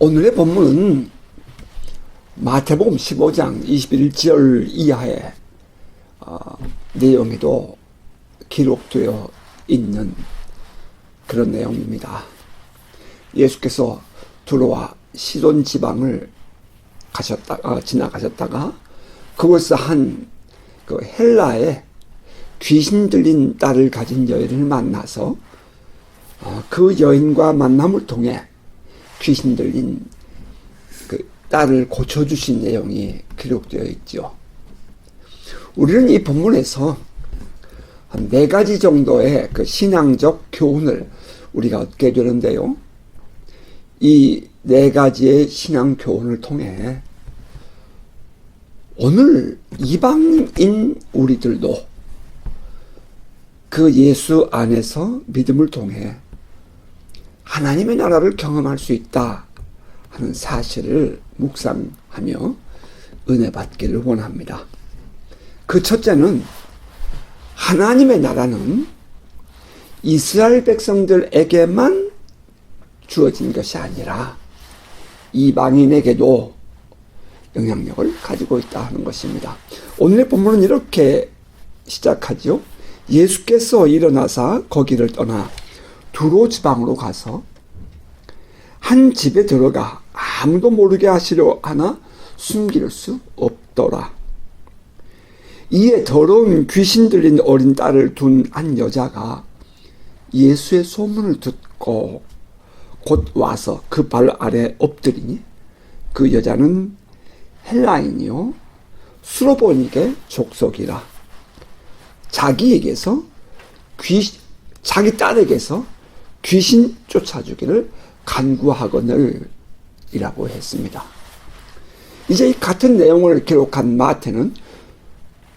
오늘의 본문은 마태복음 15장 21절 이하의 내용에도 기록되어 있는 그런 내용입니다. 예수께서 두로와 시돈 지방을 지나가셨다가 그곳에서 한 그 헬라의 귀신 들린 딸을 가진 여인을 만나서 그 여인과 만남을 통해 귀신 들린 그 딸을 고쳐주신 내용이 기록되어 있죠. 우리는 이 본문에서 한 4가지 정도의 그 신앙적 교훈을 우리가 얻게 되는데요. 이 4가지의 신앙 교훈을 통해 오늘 이방인 우리들도 그 예수 안에서 믿음을 통해 하나님의 나라를 경험할 수 있다 하는 사실을 묵상하며 은혜 받기를 원합니다. 그 첫째는 하나님의 나라는 이스라엘 백성들에게만 주어진 것이 아니라 이방인에게도 영향력을 가지고 있다 하는 것입니다. 오늘의 본문은 이렇게 시작하죠. 예수께서 일어나사 거기를 떠나 두로 지방으로 가서 한 집에 들어가 아무도 모르게 하시려 하나 숨길 수 없더라. 이에 더러운 귀신 들린 어린 딸을 둔 한 여자가 예수의 소문을 듣고 곧 와서 그 발 아래 엎드리니 그 여자는 헬라인이요 수로보닉의 족속이라. 자기 딸에게서 귀신 쫓아주기를 간구하거늘 이라고 했습니다. 이제 이 같은 내용을 기록한 마태는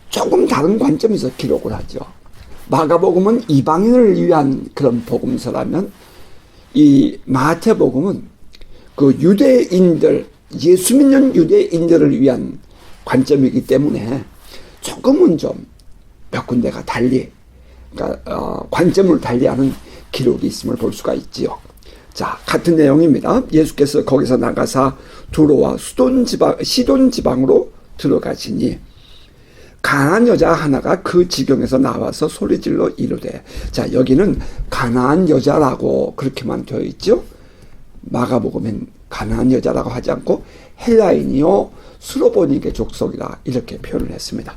조금 다른 관점에서 기록을 하죠. 마가복음은 이방인을 위한 그런 복음서라면 이 마태복음은 그 유대인들, 예수 믿는 유대인들을 위한 관점이기 때문에 조금은 좀 몇 군데가 달리, 그러니까 관점을 달리하는 기록이 있음을 볼 수가 있지요. 자, 같은 내용입니다. 예수께서 거기서 나가사 두로와 시돈 지방으로 들어가시니 가나안 여자 하나가 그 지경에서 나와서 소리질러 이르되. 자, 여기는 가나안 여자라고 그렇게만 되어 있죠. 마가복음엔 가나안 여자라고 하지 않고 헬라인이요 수로보닉의 족속이라 이렇게 표현을 했습니다.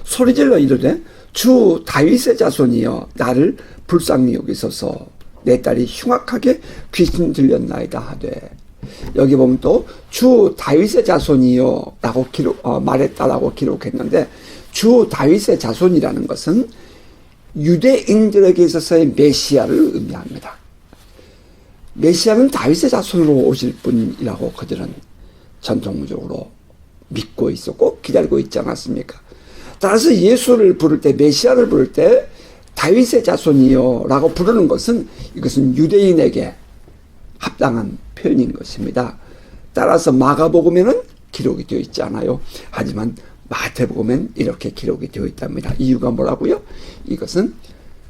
소리질러 이르되 주 다윗의 자손이여 나를 불쌍히 여기소서. 내 딸이 흉악하게 귀신 들렸나이다 하되. 여기 보면 또 주 다윗의 자손이요 라고 말했다라고 기록했는데, 주 다윗의 자손이라는 것은 유대인들에게 있어서의 메시아를 의미합니다. 메시아는 다윗의 자손으로 오실 분이라고 그들은 전통적으로 믿고 있었고 기다리고 있지 않았습니까? 따라서 예수를 부를 때, 메시아를 부를 때 다윗의 자손이요 라고 부르는 것은 이것은 유대인에게 합당한 표현인 것입니다. 따라서 마가복음에는 기록이 되어 있지 않아요. 하지만 마태복음엔 이렇게 기록이 되어 있답니다. 이유가 뭐라고요? 이것은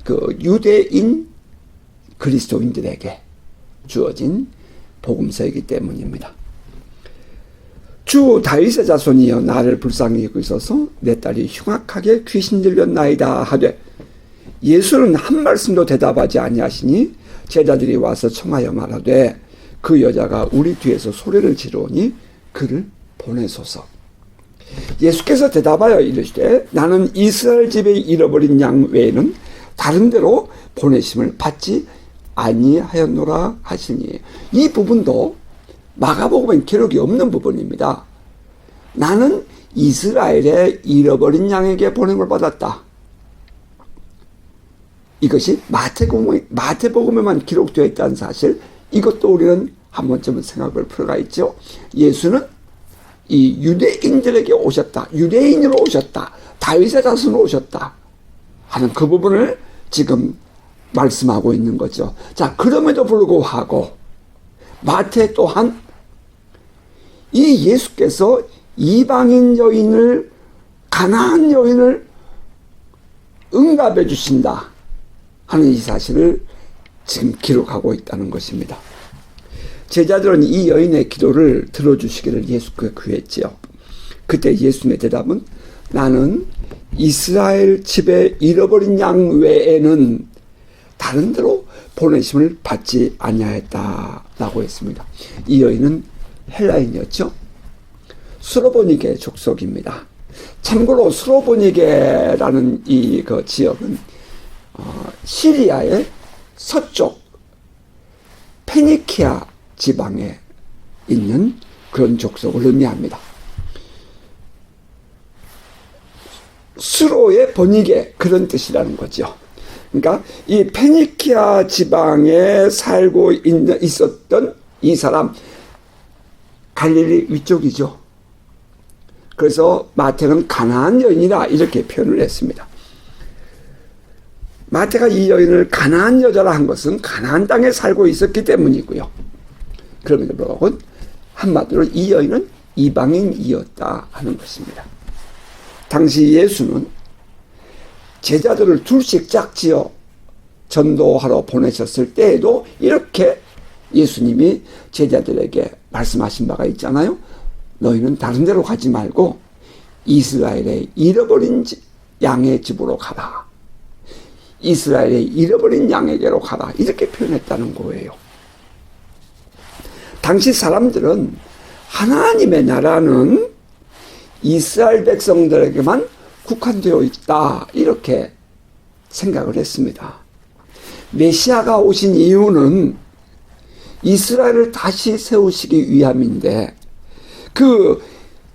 그 유대인 그리스도인들에게 주어진 복음서이기 때문입니다. 주 다윗의 자손이여 나를 불쌍히 여기소서. 내 딸이 흉악하게 귀신 들렸나이다 하되. 예수는 한 말씀도 대답하지 아니하시니 제자들이 와서 청하여 말하되 그 여자가 우리 뒤에서 소리를 지르오니 그를 보내소서. 예수께서 대답하여 이르시되 나는 이스라엘 집에 잃어버린 양 외에는 다른 데로 보내심을 받지 아니하였노라 하시니. 이 부분도 마가복음엔 기록이 없는 부분입니다. 나는 이스라엘의 잃어버린 양에게 보냄을 받았다. 이것이 마태복음에만 기록되어 있다는 사실, 이것도 우리는 한 번쯤은 생각을 볼 필요가 있죠. 예수는 이 유대인들에게 오셨다. 유대인으로 오셨다. 다윗의 자손으로 오셨다 하는 그 부분을 지금 말씀하고 있는 거죠. 자, 그럼에도 불구하고 마태 또한 이 예수께서 이방인 여인을, 가나안 여인을 응답해 주신다 하는 이 사실을 지금 기록하고 있다는 것입니다. 제자들은 이 여인의 기도를 들어주시기를 예수께 구했지요. 그때 예수님의 대답은 나는 이스라엘 집에 잃어버린 양 외에는 다른 데로 보내심을 받지 아니하였다라고 했습니다. 이 여인은 헬라인이었죠. 스로보니게 족속입니다. 참고로 스로보니게라는 이 그 지역은 시리아의 서쪽 페니키아 지방에 있는 그런 족속을 의미합니다. 수로의 번이게 그런 뜻이라는 거죠. 그러니까 이 페니키아 지방에 살고 있었던 이 사람 갈릴리 위쪽이죠. 그래서 마태는 가나안 여인이라 이렇게 표현을 했습니다. 마태가 이 여인을 가나안 여자라 한 것은 가나안 땅에 살고 있었기 때문이고요. 그럼에도 불구하고 한마디로 이 여인은 이방인이었다 하는 것입니다. 당시 예수는 제자들을 둘씩 짝지어 전도하러 보내셨을 때에도 이렇게 예수님이 제자들에게 말씀하신 바가 있잖아요. 너희는 다른 데로 가지 말고 이스라엘의 잃어버린 양의 집으로 가라. 이스라엘의 잃어버린 양에게로 가라. 이렇게 표현했다는 거예요. 당시 사람들은 하나님의 나라는 이스라엘 백성들에게만 국한되어 있다. 이렇게 생각을 했습니다. 메시아가 오신 이유는 이스라엘을 다시 세우시기 위함인데 그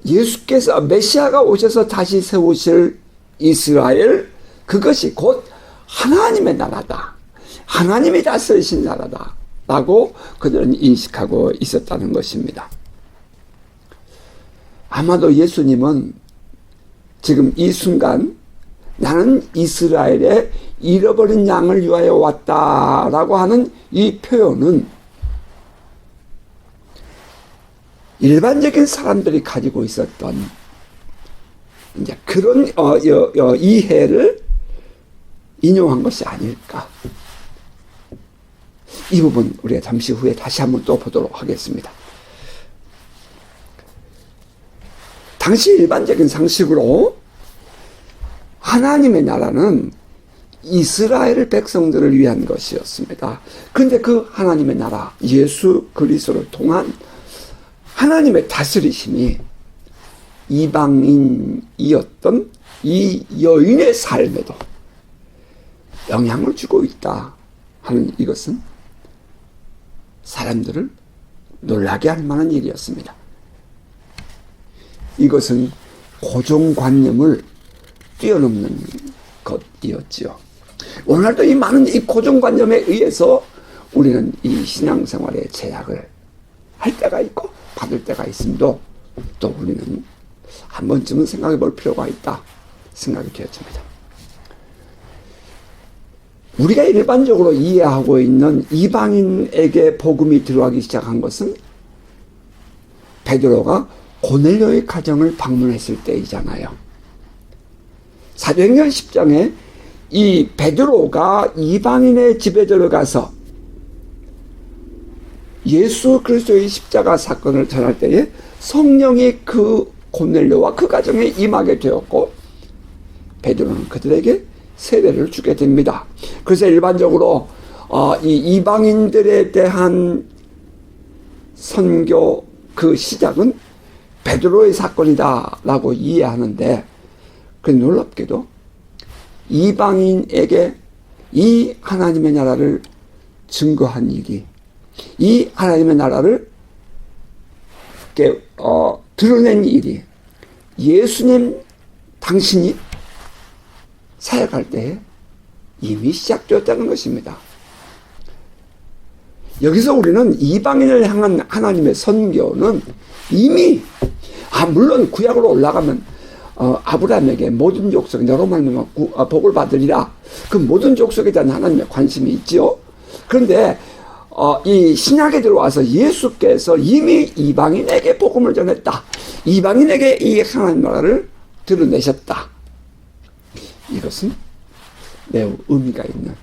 예수께서 메시아가 오셔서 다시 세우실 이스라엘 그것이 곧 하나님의 나라다. 하나님이 다스리신 나라다. 라고 그들은 인식하고 있었다는 것입니다. 아마도 예수님은 지금 이 순간 나는 이스라엘의 잃어버린 양을 위하여 왔다라고 하는 이 표현은 일반적인 사람들이 가지고 있었던 이제 그런 이해를 인용한 것이 아닐까. 이 부분 우리가 잠시 후에 다시 한번 또 보도록 하겠습니다. 당시 일반적인 상식으로 하나님의 나라는 이스라엘 백성들을 위한 것이었습니다. 그런데 그 하나님의 나라 예수 그리스도를 통한 하나님의 다스리심이 이방인이었던 이 여인의 삶에도 영향을 주고 있다 하는 이것은 사람들을 놀라게 할 만한 일이었습니다. 이것은 고정관념을 뛰어넘는 것이었지요. 오늘도 이 많은 이 고정관념에 의해서 우리는 이 신앙생활에 제약을 할 때가 있고 받을 때가 있음도 또 우리는 한 번쯤은 생각해 볼 필요가 있다 생각이 되어집니다. 우리가 일반적으로 이해하고 있는 이방인에게 복음이 들어가기 시작한 것은 베드로가 고넬료의 가정을 방문했을 때이잖아요. 사도행전 10장에 이 베드로가 이방인의 집에 들어가서 예수 그리스도의 십자가 사건을 전할 때에 성령이 그 고넬료와 그 가정에 임하게 되었고 베드로는 그들에게 세례를 주게 됩니다. 그래서 일반적으로 이 이방인들에 대한 선교 그 시작은 베드로의 사건이다라고 이해하는데 그 놀랍게도 이방인에게 이 하나님의 나라를 증거한 일이 이 하나님의 나라를 드러낸 일이 예수님 당신이 사역할 때에 이미 시작되었다는 것입니다. 여기서 우리는 이방인을 향한 하나님의 선교는 이미 물론 구약으로 올라가면 아브라함에게 모든 족속이 너로 말미암아 복을 받으리라. 그 모든 족속에 대한 하나님의 관심이 있지요. 그런데 이 신약에 들어와서 예수께서 이미 이방인에게 복음을 전했다. 이방인에게 이 하나님 나라를 드러내셨다. 이것은 매우 의미가 있는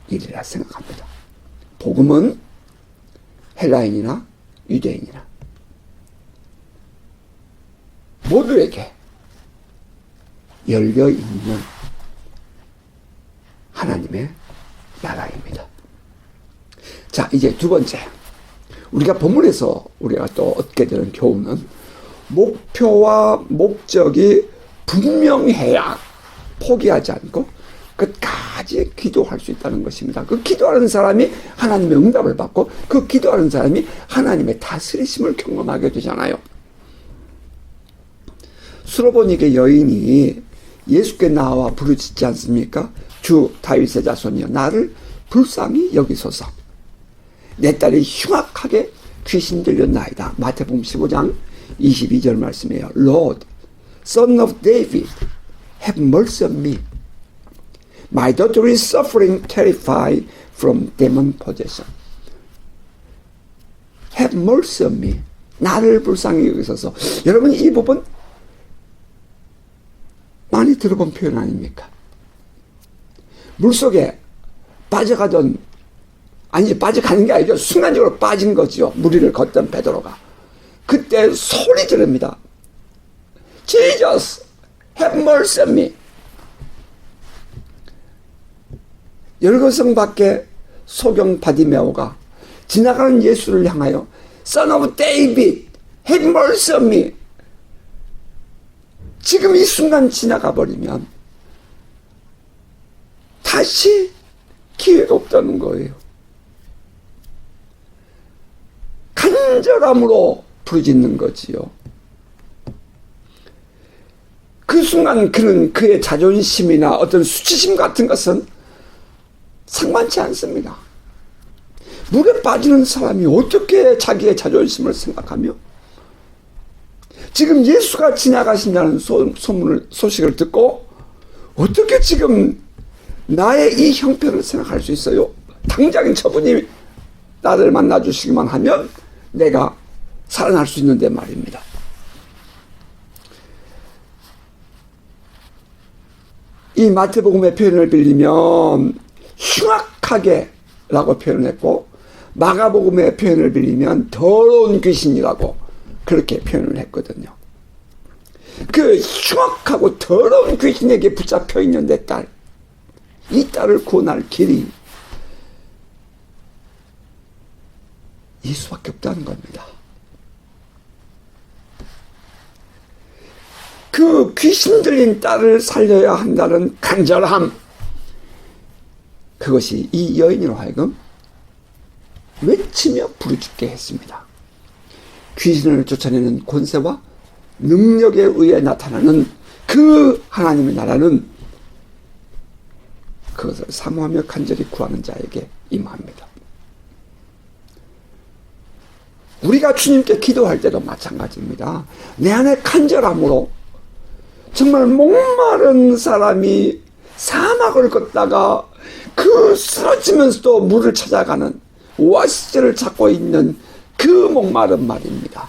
일이라 생각합니다. 복음은 헬라인이나 유대인이나 모두에게 열려있는 하나님의 나라입니다. 자, 이제 두 번째, 우리가 본문에서 우리가 또 얻게 되는 교훈은 목표와 목적이 분명해야 포기하지 않고 끝까지 기도할 수 있다는 것입니다. 그 기도하는 사람이 하나님의 응답을 받고 그 기도하는 사람이 하나님의 다스리심을 경험하게 되잖아요. 수로보니게 여인이 예수께 나와 부르짖지 않습니까? 주 다윗의 자손이여 나를 불쌍히 여기소서. 내 딸이 흉악하게 귀신 들렸나이다. 마태복음 15장 22절 말씀이에요. Lord, Son of David, have mercy on me. My daughter is suffering terrified from demon possession. Have mercy on me. 나를 불쌍히 여기소서. 여러분, 이 부분 많이 들어본 표현 아닙니까? 물속에 빠져가던, 아니 빠져가는 게 아니죠. 순간적으로 빠진 거죠. 무리를 걷던 베드로가. 그때 소리 지릅니다. Jesus, have mercy on me. 열거성 밖에 소경 바디메오가 지나가는 예수를 향하여 Son of David, have mercy on me. 지금 이 순간 지나가 버리면 다시 기회가 없다는 거예요. 간절함으로 부르짖는 거지요. 그 순간 그는 그의 자존심이나 어떤 수치심 같은 것은 상관치 않습니다. 물에 빠지는 사람이 어떻게 자기의 자존심을 생각하며 지금 예수가 지나가신다는 소식을 듣고 어떻게 지금 나의 이 형편을 생각할 수 있어요? 당장 저분이 나를 만나주시기만 하면 내가 살아날 수 있는데 말입니다. 이 마태복음의 표현을 빌리면 흉악하게 라고 표현했고 마가복음의 표현을 빌리면 더러운 귀신이라고 그렇게 표현을 했거든요. 그 흉악하고 더러운 귀신에게 붙잡혀 있는 내 딸, 이 딸을 구원할 길이 예수밖에 없다는 겁니다. 그 귀신 들린 딸을 살려야 한다는 간절함, 그것이 이 여인으로 하여금 외치며 부르짖게 했습니다. 귀신을 쫓아내는 권세와 능력에 의해 나타나는 그 하나님의 나라는 그것을 사모하며 간절히 구하는 자에게 임합니다. 우리가 주님께 기도할 때도 마찬가지입니다. 내 안에 간절함으로 정말 목마른 사람이 사막을 걷다가 그 쓰러지면서도 물을 찾아가는 오아시스를 찾고 있는 그 목마른 말입니다.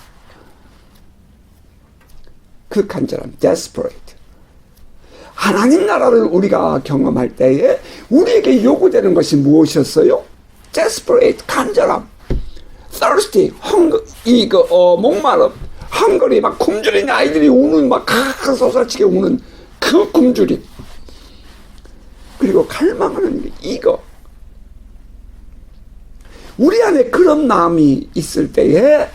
그 간절함, desperate. 하나님 나라를 우리가 경험할 때에 우리에게 요구되는 것이 무엇이었어요? desperate, 간절함. thirsty, 목마름. 헝거리, 막 굶주린 아이들이 우는, 막 소설치게 우는 그 굶주림. 그리고 갈망하는 게 이거. 우리 안에 그런 마음이 있을 때에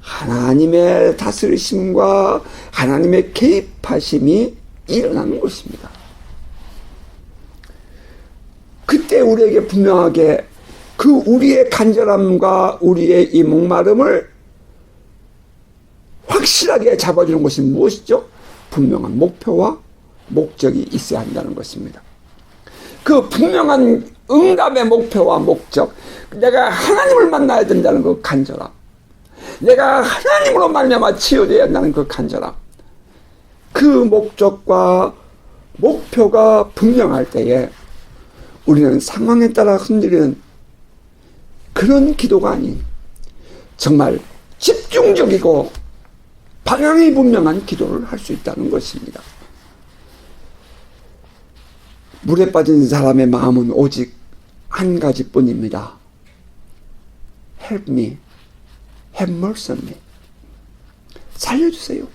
하나님의 다스리심과 하나님의 개입하심이 일어나는 것입니다. 그때 우리에게 분명하게 그 우리의 간절함과 우리의 이 목마름을 확실하게 잡아주는 것이 무엇이죠? 분명한 목표와 목적이 있어야 한다는 것입니다. 그 분명한 응답의 목표와 목적, 내가 하나님을 만나야 된다는 그 간절함, 내가 하나님으로 말미암아 치유되어야 한다는 그 간절함, 그 목적과 목표가 분명할 때에 우리는 상황에 따라 흔들리는 그런 기도가 아닌 정말 집중적이고 방향이 분명한 기도를 할 수 있다는 것입니다. 물에 빠진 사람의 마음은 오직 한 가지뿐입니다. help me, have mercy on me. 살려주세요.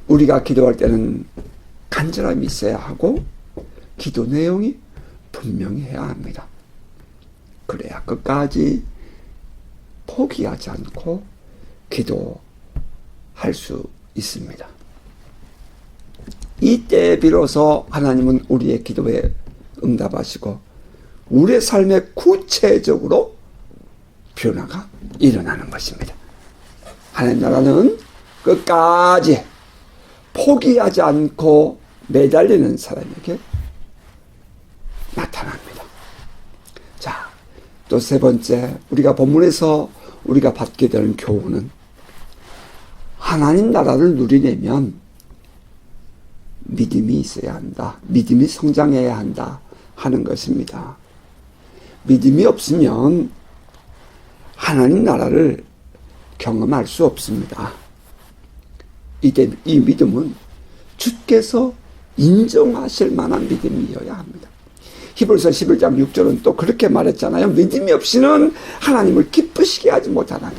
우리가 기도할 때는 간절함이 있어야 하고 기도 내용이 분명히 해야 합니다. 그래야 끝까지 포기하지 않고 기도할 수 있습니다. 이때 비로소 하나님은 우리의 기도에 응답하시고 우리의 삶에 구체적으로 변화가 일어나는 것입니다. 하나님 나라는 끝까지 포기하지 않고 매달리는 사람에게 나타납니다. 자, 또 세 번째, 우리가 본문에서 우리가 받게 되는 교훈은 하나님 나라를 누리려면 믿음이 있어야 한다. 믿음이 성장해야 한다 하는 것입니다. 믿음이 없으면 하나님 나라를 경험할 수 없습니다. 이 믿음은 주께서 인정하실 만한 믿음이어야 합니다. 히브리서 11장 6절은 또 그렇게 말했잖아요. 믿음이 없이는 하나님을 기쁘시게 하지 못하나니.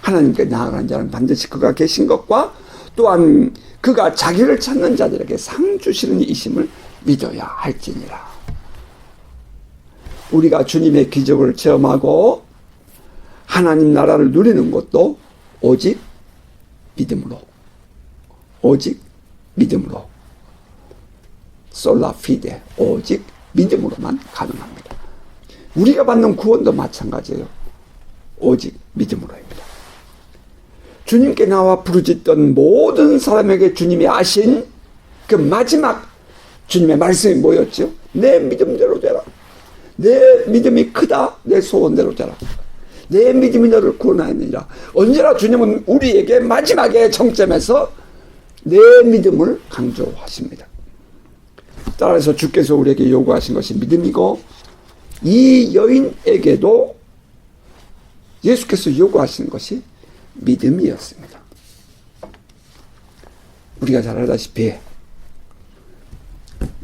하나님께 나아가는 자는 반드시 그가 계신 것과 또한 그가 자기를 찾는 자들에게 상 주시는 이심을 믿어야 할지니라. 우리가 주님의 기적을 체험하고 하나님 나라를 누리는 것도 오직 믿음으로, 오직 믿음으로, 솔라 피데, 오직 믿음으로만 가능합니다. 우리가 받는 구원도 마찬가지예요. 오직 믿음으로입니다. 주님께 나와 부르짖던 모든 사람에게 주님이 하신 그 마지막 주님의 말씀이 뭐였죠? 내 믿음대로 되라. 내 믿음이 크다. 내 소원대로 되라. 내 믿음이 너를 구원하느니라. 언제나 주님은 우리에게 마지막에 정점에서 내 믿음을 강조하십니다. 따라서 주께서 우리에게 요구하신 것이 믿음이고 이 여인에게도 예수께서 요구하신 것이 믿음이었습니다. 우리가 잘 알다시피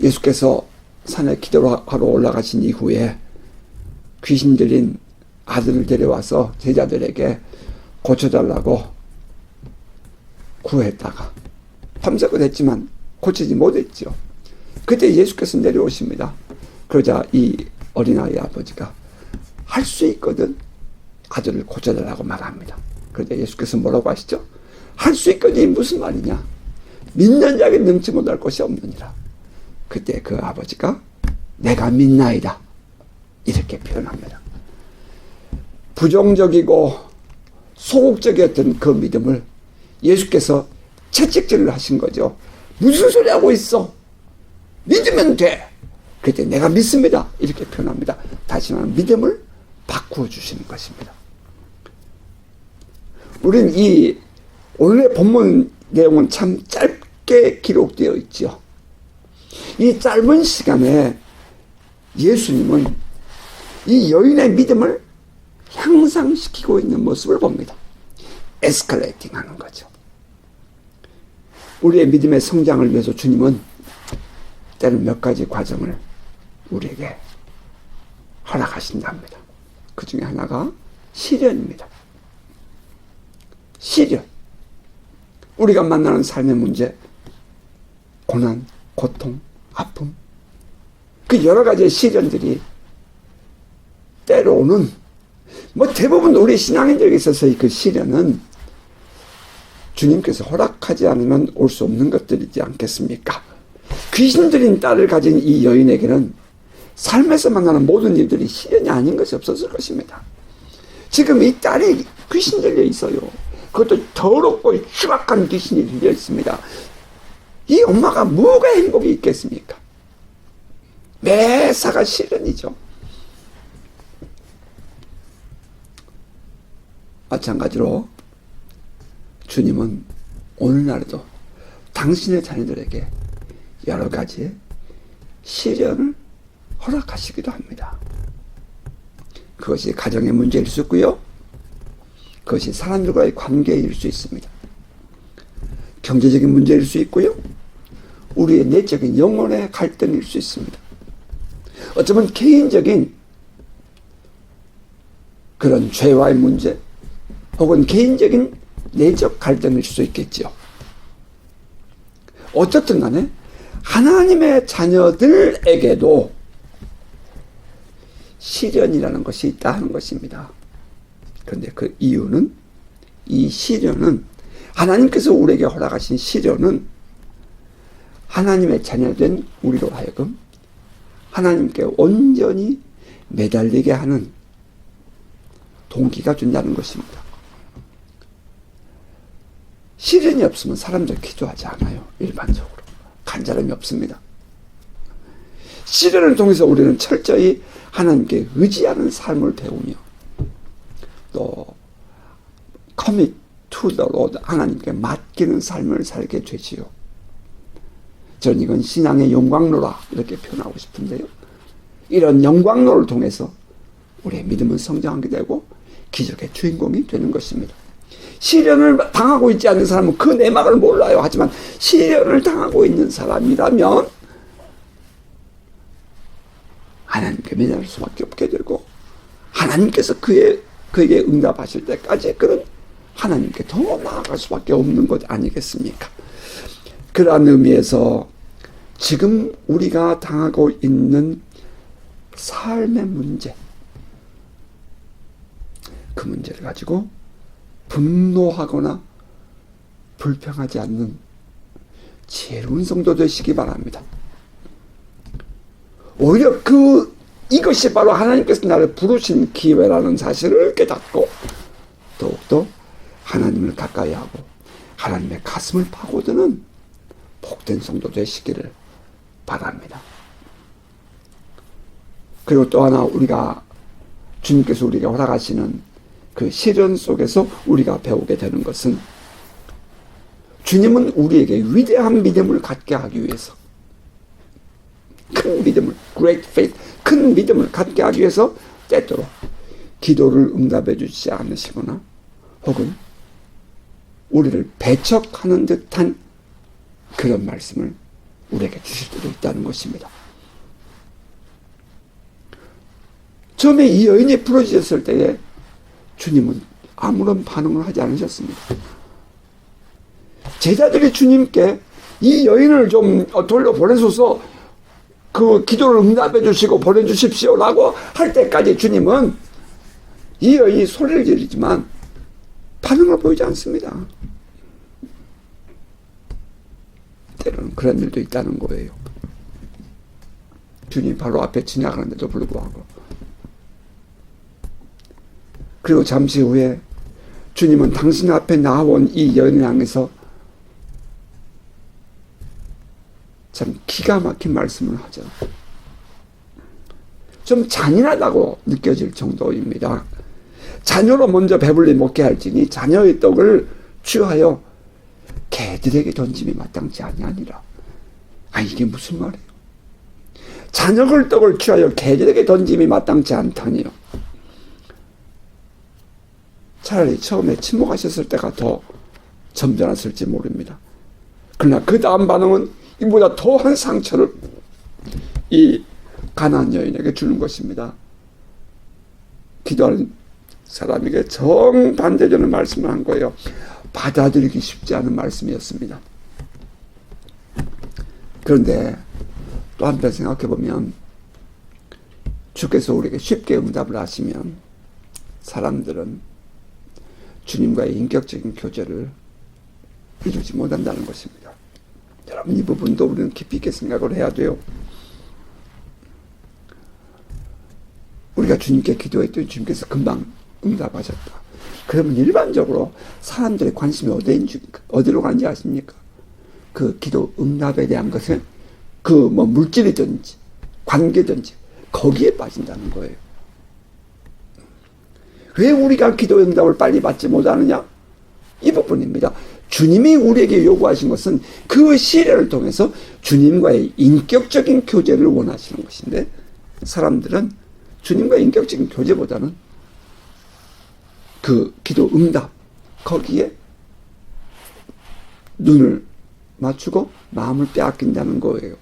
예수께서 산에 기도하러 올라가신 이후에 귀신 들린 아들을 데려와서 제자들에게 고쳐달라고 구했다가 밤새고 했지만 고치지 못했죠. 그때 예수께서 내려오십니다. 그러자 이 어린아이 아버지가 할 수 있거든 아들을 고쳐달라고 말합니다. 그러자 예수께서 뭐라고 하시죠? 할 수 있거든이 무슨 말이냐? 믿는 자에게 능치 못할 것이 없느니라. 그때 그 아버지가 내가 믿나이다 이렇게 표현합니다. 부정적이고 소극적이었던 그 믿음을 예수께서 채찍질을 하신 거죠. 무슨 소리 하고 있어? 믿으면 돼. 그때 내가 믿습니다 이렇게 표현합니다. 다시 말하면 믿음을 바꾸어 주시는 것입니다. 우리는 이 오늘의 본문 내용은 참 짧게 기록되어 있죠. 이 짧은 시간에 예수님은 이 여인의 믿음을 향상시키고 있는 모습을 봅니다. 에스컬레이팅 하는 거죠. 우리의 믿음의 성장을 위해서 주님은 때는 몇 가지 과정을 우리에게 허락하신답니다. 그 중에 하나가 시련입니다. 시련. 우리가 만나는 삶의 문제, 고난, 고통, 아픔, 그 여러 가지의 시련들이 때로는 대부분 우리 신앙인들에게 있어서의 그 시련은 주님께서 허락하지 않으면 올 수 없는 것들이지 않겠습니까? 귀신 들린 딸을 가진 이 여인에게는 삶에서 만나는 모든 일들이 시련이 아닌 것이 없었을 것입니다. 지금 이 딸이 귀신 들려 있어요. 그것도 더럽고 흉악한 귀신이 들려 있습니다. 이 엄마가 뭐가 행복이 있겠습니까? 매사가 시련이죠. 마찬가지로 주님은 오늘날에도 당신의 자녀들에게 여러 가지 시련을 허락하시기도 합니다. 그것이 가정의 문제일 수 있고요. 그것이 사람들과의 관계일 수 있습니다. 경제적인 문제일 수 있고요. 우리의 내적인 영혼의 갈등일 수 있습니다. 어쩌면 개인적인 그런 죄와의 문제 혹은 개인적인 내적 갈등일 수도 있겠죠. 어쨌든 간에 하나님의 자녀들에게도 시련이라는 것이 있다 하는 것입니다. 그런데 그 이유는, 이 시련은, 하나님께서 우리에게 허락하신 시련은 하나님의 자녀된 우리로 하여금 하나님께 온전히 매달리게 하는 동기가 준다는 것입니다. 시련이 없으면 사람들 기도하지 않아요. 일반적으로. 간절함이 없습니다. 시련을 통해서 우리는 철저히 하나님께 의지하는 삶을 배우며 또 commit to the Lord, 하나님께 맡기는 삶을 살게 되지요. 저는 이건 신앙의 영광로라 이렇게 표현하고 싶은데요. 이런 영광로를 통해서 우리의 믿음은 성장하게 되고 기적의 주인공이 되는 것입니다. 시련을 당하고 있지 않는 사람은 그 내막을 몰라요. 하지만 시련을 당하고 있는 사람이라면 하나님께 매달릴 수밖에 없게 되고 하나님께서 그에게 응답하실 때까지 그런 하나님께 더 나아갈 수밖에 없는 것 아니겠습니까? 그러한 의미에서 지금 우리가 당하고 있는 삶의 문제, 그 문제를 가지고 분노하거나 불평하지 않는 지혜로운 성도 되시기 바랍니다. 오히려 이것이 바로 하나님께서 나를 부르신 기회라는 사실을 깨닫고 더욱더 하나님을 가까이 하고 하나님의 가슴을 파고드는 복된 성도 되시기를 바랍니다. 그리고 또 하나 주님께서 우리에게 허락하시는 그 시련 속에서 우리가 배우게 되는 것은 주님은 우리에게 위대한 믿음을 갖게 하기 위해서 큰 믿음을, great faith, 큰 믿음을 갖게 하기 위해서 때때로 기도를 응답해 주지 않으시거나 혹은 우리를 배척하는 듯한 그런 말씀을 우리에게 주실 때도 있다는 것입니다. 처음에 이 여인이 부러지셨을 때에 주님은 아무런 반응을 하지 않으셨습니다. 제자들이 주님께 이 여인을 좀 돌려보내소서, 그 기도를 응답해 주시고 보내주십시오라고 할 때까지 주님은 이 여인이 소리를 지르지만 반응을 보이지 않습니다. 때로는 그런 일도 있다는 거예요. 주님 바로 앞에 지나가는데도 불구하고. 그리고 잠시 후에 주님은 당신 앞에 나온 이 여인을 향해서 참 기가 막힌 말씀을 하죠. 좀 잔인하다고 느껴질 정도입니다. 자녀로 먼저 배불리 먹게 할지니 자녀의 떡을 취하여 개들에게 던짐이 마땅치 아니하니라. 이게 무슨 말이에요? 자녀의 떡을 취하여 개들에게 던짐이 마땅치 않다니요. 차라리 처음에 침묵하셨을 때가 더 점잖았을지 모릅니다. 그러나 그 다음 반응은 이보다 더한 상처를 이 가나안 여인에게 주는 것입니다. 기도하는 사람에게 정반대되는 말씀을 한 거예요. 받아들이기 쉽지 않은 말씀이었습니다. 그런데 또 한편 생각해 보면 주께서 우리에게 쉽게 응답을 하시면 사람들은 주님과의 인격적인 교제를 이루지 못한다는 것입니다. 여러분, 이 부분도 우리는 깊이 있게 생각을 해야 돼요. 우리가 주님께 기도했더니 주님께서 금방 응답하셨다. 그러면 일반적으로 사람들의 관심이 어디로 가는지 아십니까? 그 기도 응답에 대한 것은 물질이든지 관계든지 거기에 빠진다는 거예요. 왜 우리가 기도 응답을 빨리 받지 못하느냐? 이 부분입니다. 주님이 우리에게 요구하신 것은 그 시련을 통해서 주님과의 인격적인 교제를 원하시는 것인데 사람들은 주님과의 인격적인 교제보다는 그 기도 응답 거기에 눈을 맞추고 마음을 빼앗긴다는 거예요.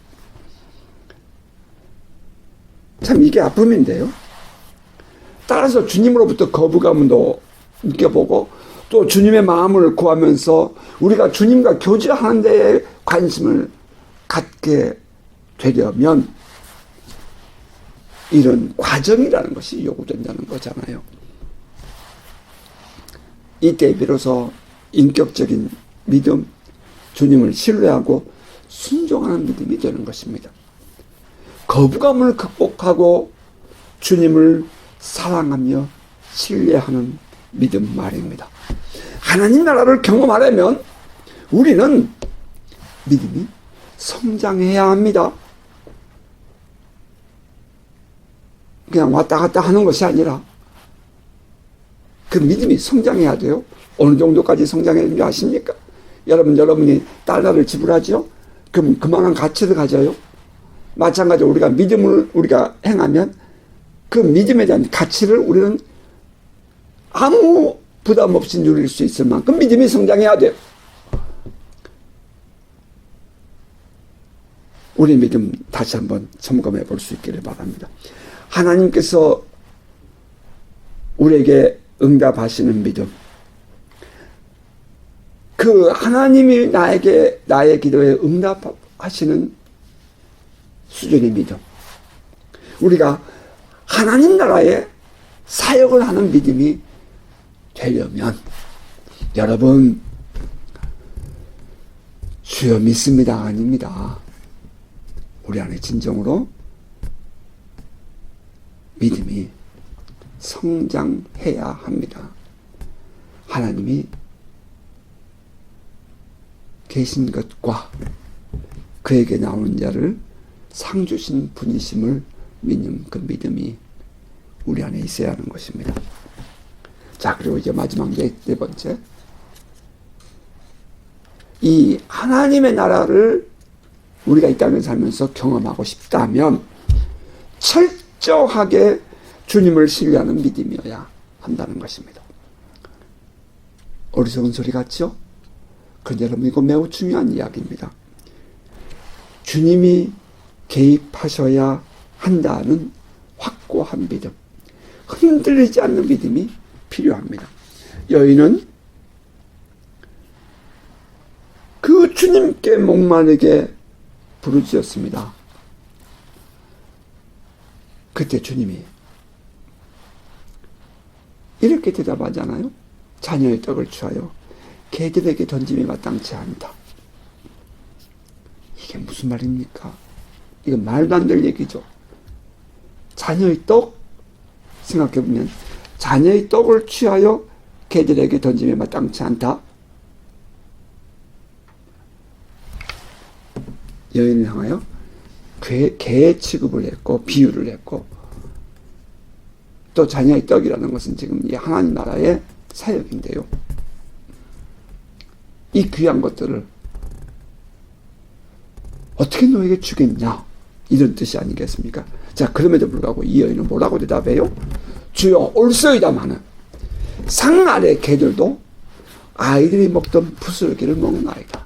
참 이게 아픔인데요. 따라서 주님으로부터 거부감도 느껴보고 또 주님의 마음을 구하면서 우리가 주님과 교제하는 데에 관심을 갖게 되려면 이런 과정이라는 것이 요구된다는 거잖아요. 이때 비로소 인격적인 믿음, 주님을 신뢰하고 순종하는 믿음이 되는 것입니다. 거부감을 극복하고 주님을 사랑하며 신뢰하는 믿음 말입니다. 하나님 나라를 경험하려면 우리는 믿음이 성장해야 합니다. 그냥 왔다 갔다 하는 것이 아니라 그 믿음이 성장해야 돼요. 어느 정도까지 성장해야 되는지 아십니까? 여러분이 달러를 지불하죠? 그럼 그만한 가치를 가져요. 마찬가지로 우리가 믿음을 우리가 행하면 그 믿음에 대한 가치를 우리는 아무 부담 없이 누릴 수 있을 만큼 믿음이 성장해야 돼요. 우리 믿음 다시 한번 점검해 볼 수 있기를 바랍니다. 하나님께서 우리에게 응답하시는 믿음, 그 하나님이 나의 기도에 응답하시는 수준의 믿음, 우리가 하나님 나라에 사역을 하는 믿음이 되려면 여러분, 주여 믿습니다 아닙니다. 우리 안에 진정으로 믿음이 성장해야 합니다. 하나님이 계신 것과 그에게 나오는 자를 상 주신 분이심을 믿는 그 믿음이 우리 안에 있어야 하는 것입니다. 자, 그리고 이제 마지막 네 번째, 이 하나님의 나라를 우리가 이 땅에 살면서 경험하고 싶다면 철저하게 주님을 신뢰하는 믿음이어야 한다는 것입니다. 어리석은 소리 같죠? 그런데 여러분, 이거 매우 중요한 이야기입니다. 주님이 개입하셔야 한다는 확고한 믿음, 흔들리지 않는 믿음이 필요합니다. 여인은 그 주님께 목마르게 부르짖었습니다. 그때 주님이 이렇게 대답하잖아요. 자녀의 떡을 취하여 개들에게 던짐이 마땅치 않다. 이게 무슨 말입니까? 이건 말도 안 될 얘기죠. 자녀의 떡? 생각해보면 자녀의 떡을 취하여 개들에게 던짐이 마땅치 않다. 여인을 향하여 개 취급을 했고 비유를 했고, 또 자녀의 떡이라는 것은 지금 이 하나님 나라의 사역인데요. 이 귀한 것들을 어떻게 너에게 주겠냐, 이런 뜻이 아니겠습니까? 자, 그럼에도 불구하고 이 여인은 뭐라고 대답해요? 주여 올소이다마는 상 아래 개들도 아이들이 먹던 부스러기를 먹나이다.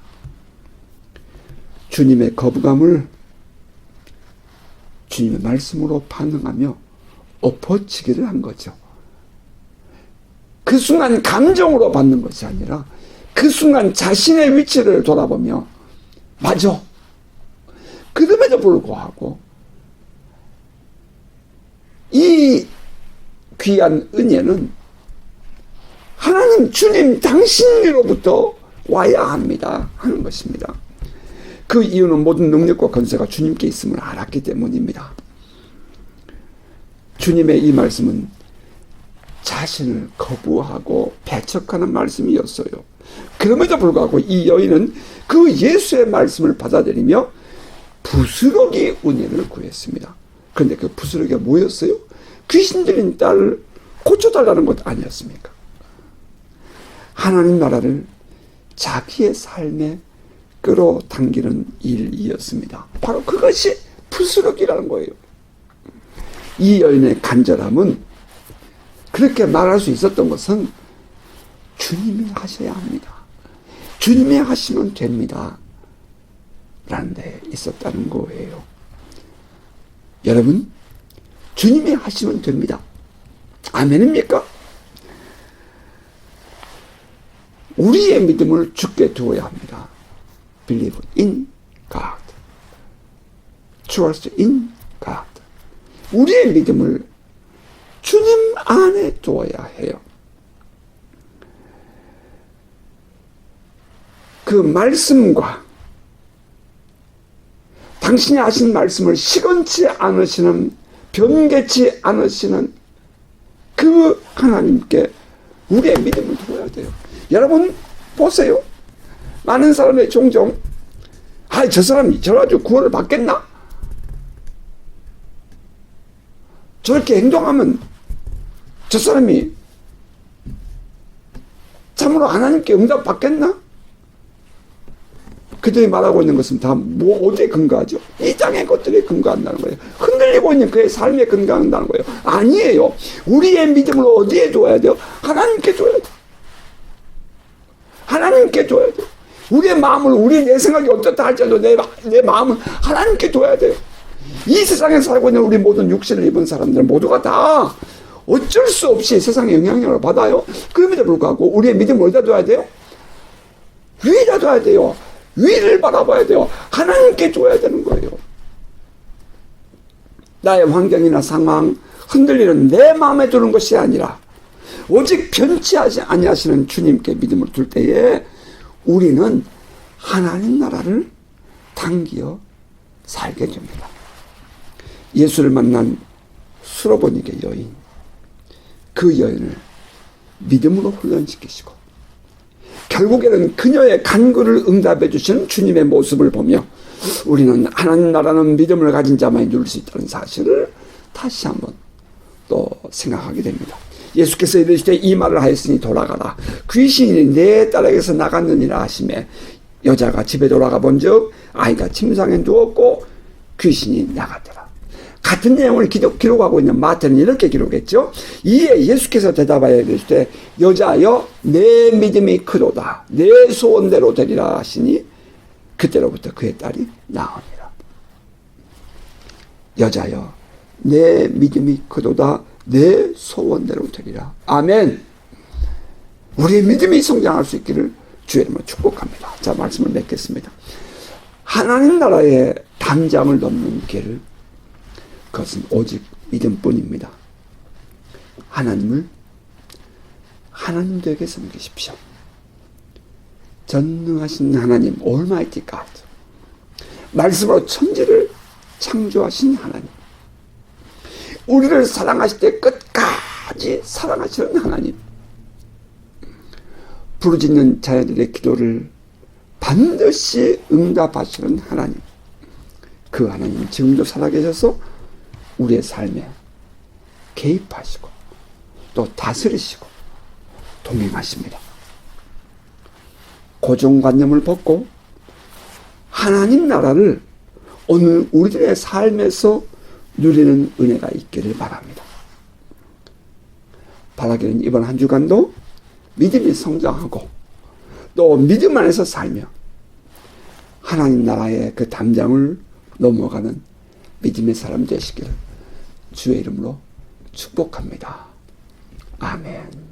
주님의 거부감을 주님의 말씀으로 반응하며 엎어치기를 한 거죠. 그 순간 감정으로 받는 것이 아니라 그 순간 자신의 위치를 돌아보며, 맞아, 그럼에도 불구하고 이 귀한 은혜는 하나님 주님 당신으로부터 와야 합니다 하는 것입니다. 그 이유는 모든 능력과 권세가 주님께 있음을 알았기 때문입니다. 주님의 이 말씀은 자신을 거부하고 배척하는 말씀이었어요. 그럼에도 불구하고 이 여인은 그 예수의 말씀을 받아들이며 부스러기 은혜를 구했습니다. 그런데 그 부스러기가 뭐였어요? 귀신 들린 딸을 고쳐달라는 것 아니었습니까? 하나님 나라를 자기의 삶에 끌어당기는 일이었습니다. 바로 그것이 부스러기라는 거예요. 이 여인의 간절함은, 그렇게 말할 수 있었던 것은 주님이 하셔야 합니다, 주님이 하시면 됩니다 라는 데 있었다는 거예요. 여러분, 주님이 하시면 됩니다. 아멘입니까? 우리의 믿음을 주께 두어야 합니다. Believe in God. Trust in God. 우리의 믿음을 주님 안에 두어야 해요. 그 말씀과 당신이 하신 말씀을 시건치 않으시는, 변개치 않으시는 그 하나님께 우리의 믿음을 두어야 돼요. 여러분 보세요. 많은 사람이 종종 저 사람이 저래가지고 구원을 받겠나? 저렇게 행동하면 저 사람이 참으로 하나님께 응답 받겠나? 그들이 말하고 있는 것은 다 어디에 근거하죠? 이 땅의 것들에 근거한다는 거예요. 흔들리고 있는 그의 삶에 근거한다는 거예요. 아니에요. 우리의 믿음을 어디에 둬야 돼요? 하나님께 둬야 돼요. 하나님께 둬야 돼요. 우리의 마음을, 내 생각이 어떻다 할지라도 내 마음을 하나님께 둬야 돼요. 이 세상에 살고 있는 우리 모든 육신을 입은 사람들은 모두가 다 어쩔 수 없이 세상의 영향력을 받아요. 그럼에도 불구하고 우리의 믿음을 어디다 둬야 돼요? 위에다 둬야 돼요. 위를 바라봐야 돼요. 하나님께 줘야 되는 거예요. 나의 환경이나 상황, 흔들리는 내 마음에 두는 것이 아니라 오직 변치 아니하시는 주님께 믿음을 둘 때에 우리는 하나님 나라를 당기어 살게 됩니다. 예수를 만난 수로보니게 여인, 그 여인을 믿음으로 훈련시키시고 결국에는 그녀의 간구를 응답해 주시는 주님의 모습을 보며 우리는 하나님 나라는 믿음을 가진 자만이 누릴 수 있다는 사실을 다시 한번 또 생각하게 됩니다. 예수께서 이르시되 이 말을 하였으니 돌아가라. 귀신이 내 딸에게서 나갔느니라 하시매 여자가 집에 돌아가 본즉 아이가 침상에 누웠고 귀신이 나갔더라. 같은 내용을 기록하고 있는 마태는 이렇게 기록했죠. 이에 예수께서 대답하여 이르시되 여자여 내 믿음이 크도다. 내 소원대로 되리라 하시니 그때로부터 그의 딸이 나으니라. 여자여 내 믿음이 크도다. 내 소원대로 되리라. 아멘. 우리의 믿음이 성장할 수 있기를 주의 이름으로 축복합니다. 자, 말씀을 맺겠습니다. 하나님 나라의 담장을 넘는 길, 그것은 오직 믿음뿐입니다. 하나님을 하나님되게 섬기십시오. 전능하신 하나님, Almighty God, 말씀으로 천지를 창조하신 하나님, 우리를 사랑하실 때 끝까지 사랑하시는 하나님, 부르짖는 자녀들의 기도를 반드시 응답하시는 하나님, 그 하나님 지금도 살아계셔서 우리의 삶에 개입하시고 또 다스리시고 동행하십니다. 고정관념을 벗고 하나님 나라를 오늘 우리들의 삶에서 누리는 은혜가 있기를 바랍니다. 바라기는 이번 한 주간도 믿음이 성장하고 또 믿음 안에서 살며 하나님 나라의 그 담장을 넘어가는 믿음의 사람 되시기를 주의 이름으로 축복합니다. 아멘.